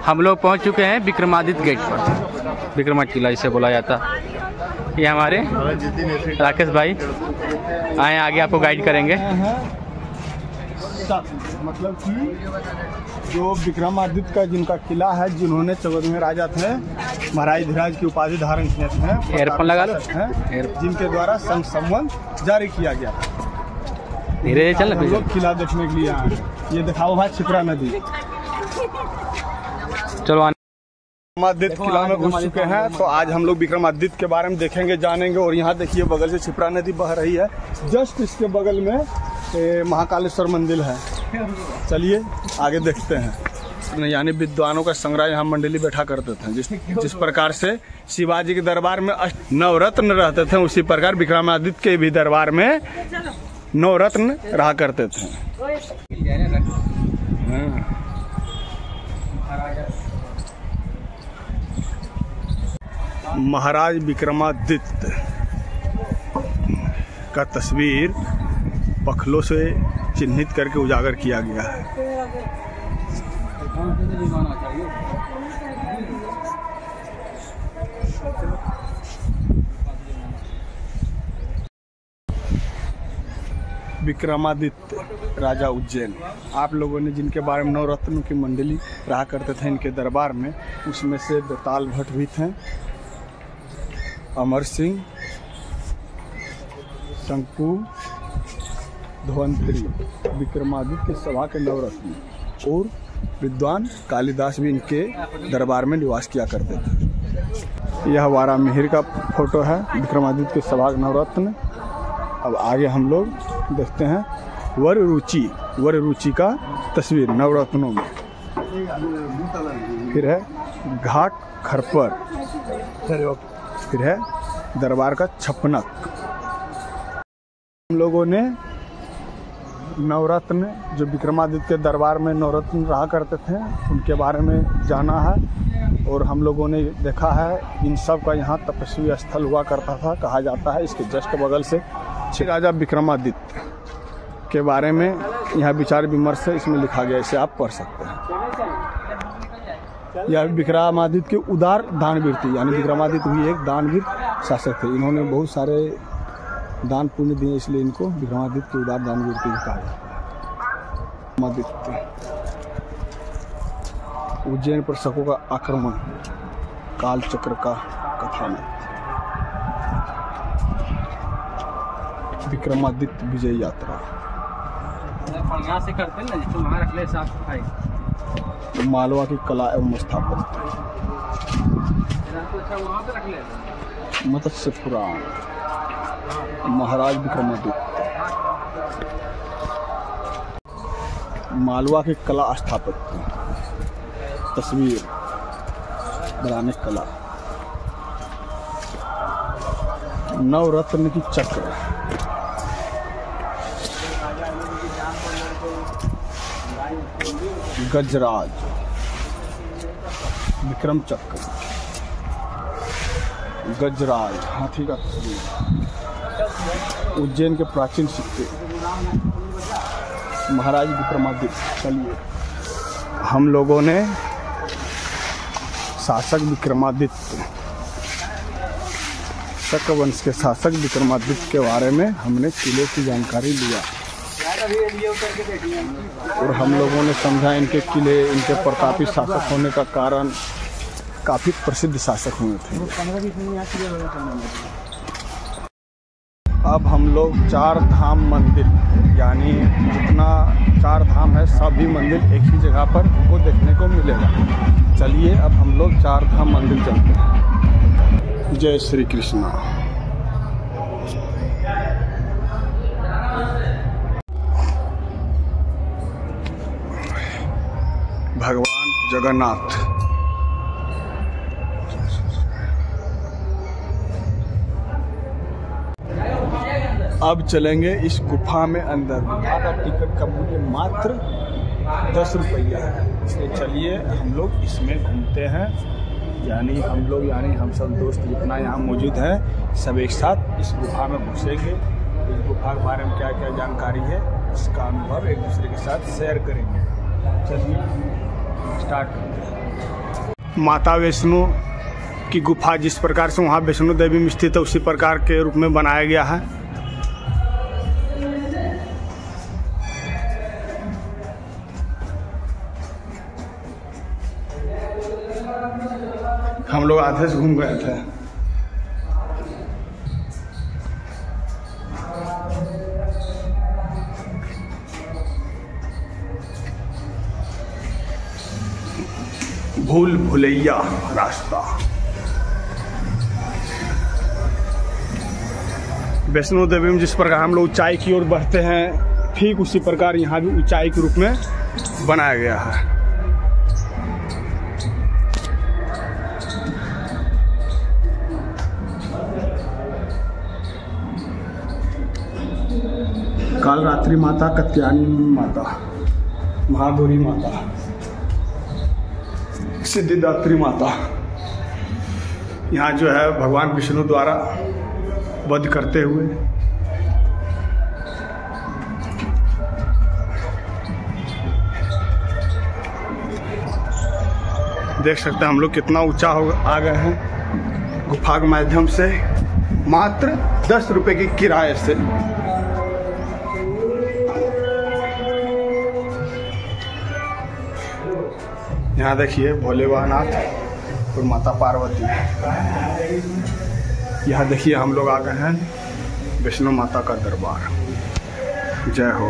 हम लोग पहुंच चुके हैं विक्रमादित्य गेट पर, विक्रमा किला जिसे बोला जाता। ये हमारे राकेश भाई आए, आगे आपको गाइड करेंगे। मतलब कि जो विक्रमादित्य का जिनका किला है, जिन्होंने 14वें राजा थे महाराज धीराज की उपाधि धारण किए थे, एयरफोन लगा लो, जिनके द्वारा संघ संवत जारी किया गया। धीरे चल हम लोग किला देखने के लिए आए हैं। ये दिखाओ भाई छिपरा नदी। चलो विक्रमादित्य किला में घुस चुके हैं, तो आज हम लोग विक्रमादित्य के बारे में देखेंगे, जानेंगे। और यहाँ देखिए बगल से छिपरा नदी बह रही है, जस्ट इसके बगल में महाकालेश्वर मंदिर है। चलिए आगे देखते हैं। यानी विद्वानों का संग्रह यहाँ मंडली बैठा करते थे। जिस प्रकार से शिवाजी के दरबार में नवरत्न रहते थे, उसी प्रकार विक्रमादित्य के भी दरबार में नवरत्न रहा करते थे। महाराज विक्रमादित्य का तस्वीर पखलों से चिन्हित करके उजागर किया गया है। विक्रमादित्य राजा उज्जैन, आप लोगों ने जिनके बारे में नवरत्नों की मंडली रहा करते थे इनके दरबार में, उसमें से बेताल भट्ट भी थे, अमर सिंह, शंकु, धवंतरी, विक्रमादित्य सभा के नवरत्न और विद्वान कालिदास भी इनके दरबार में निवास किया करते थे। यह वारा मिहिर का फोटो है, विक्रमादित्य के सभा के नवरत्न। अब आगे हम लोग देखते हैं वर रुचि का तस्वीर नवरत्नों में। फिर है घाट खरपर, फिर है दरबार का छपनक। हम लोगों ने नवरत्न जो विक्रमादित्य के दरबार में नवरत्न रहा करते थे उनके बारे में जाना है। और हम लोगों ने देखा है इन सब का यहाँ तपस्वी स्थल हुआ करता था, कहा जाता है। इसके जस्ट बगल से राजा विक्रमादित्य के बारे में यहाँ विचार विमर्श है, इसमें लिखा गया, इसे आप पढ़ सकते हैं। यह विक्रमादित्य के उदार दानवीरती, यानी विक्रमादित्य भी एक दानवीर शासक थे। इन्होंने बहुत सारे दान पुण्य दिए, इसलिए इनको विक्रमादित्य के उदार दानवीरती भी कहा जाता है। विक्रमादित्य उज्जैन पर शकों का आक्रमण, काल चक्र का कथानक, विक्रमादित्य विजय यात्रा, यहाँ से करते हैं ना, वहाँ रख ले साफ सफाई, मालवा की कला एवं स्थापत्य, मत्स्य पुराण, महाराज विक्रमादित्य, मालवा की कला स्थापत्य, तस्वीर बनाने कला, नवरत्न की चक्र, गजराज, विक्रम चक्र, गजराज हाथी का तस्वीर, उज्जैन के प्राचीन सिक्के, महाराज विक्रमादित्य। चलिए हम लोगों ने शासक विक्रमादित्य, शक वंश के शासक विक्रमादित्य के बारे में हमने किले की जानकारी लिया और हम लोगों ने समझा इनके किले, इनके प्रतापी शासक होने का कारण काफ़ी प्रसिद्ध शासक हुए थे। अब हम लोग चार धाम मंदिर, यानी जितना चार धाम है सभी मंदिर एक ही जगह पर हमको देखने को मिलेगा। चलिए अब हम लोग चार धाम मंदिर चलते हैं। जय श्री कृष्णा। भगवान जगन्नाथ, अब चलेंगे इस गुफा में अंदर। गुफा का टिकट का मूल्य मात्र 10 रुपया है, इसलिए चलिए हम लोग इसमें घूमते हैं। यानी हम सब दोस्त जितना यहाँ मौजूद हैं सब एक साथ इस गुफा में घुसेंगे। इस गुफा के बारे में क्या क्या जानकारी है इसका अनुभव एक दूसरे के साथ शेयर करेंगे। स्टार्ट। माता वैष्णो की गुफा जिस प्रकार से वहाँ वैष्णो देवी में स्थित है उसी प्रकार के रूप में बनाया गया है। हम लोग आधे से घूम गए थे। भूल भुलैया रास्ता। वैष्णो देवी में जिस प्रकार हम लोग ऊंचाई की ओर बढ़ते हैं ठीक उसी प्रकार यहाँ भी ऊंचाई के रूप में बनाया गया है। कालरात्रि माता, कत्यायनी माता, महागौरी माता, सिद्धिदात्री माता, यहाँ जो है भगवान विष्णु द्वारा वध करते हुए देख सकते हैं हम लोग कितना ऊंचा आ गए हैं गुफा के माध्यम से मात्र 10 रुपए की किराए से। यहाँ देखिए भोले बाबानाथ और माता पार्वती। यहाँ देखिए हम लोग आ गए हैं वैष्णो माता का दरबार। जय हो।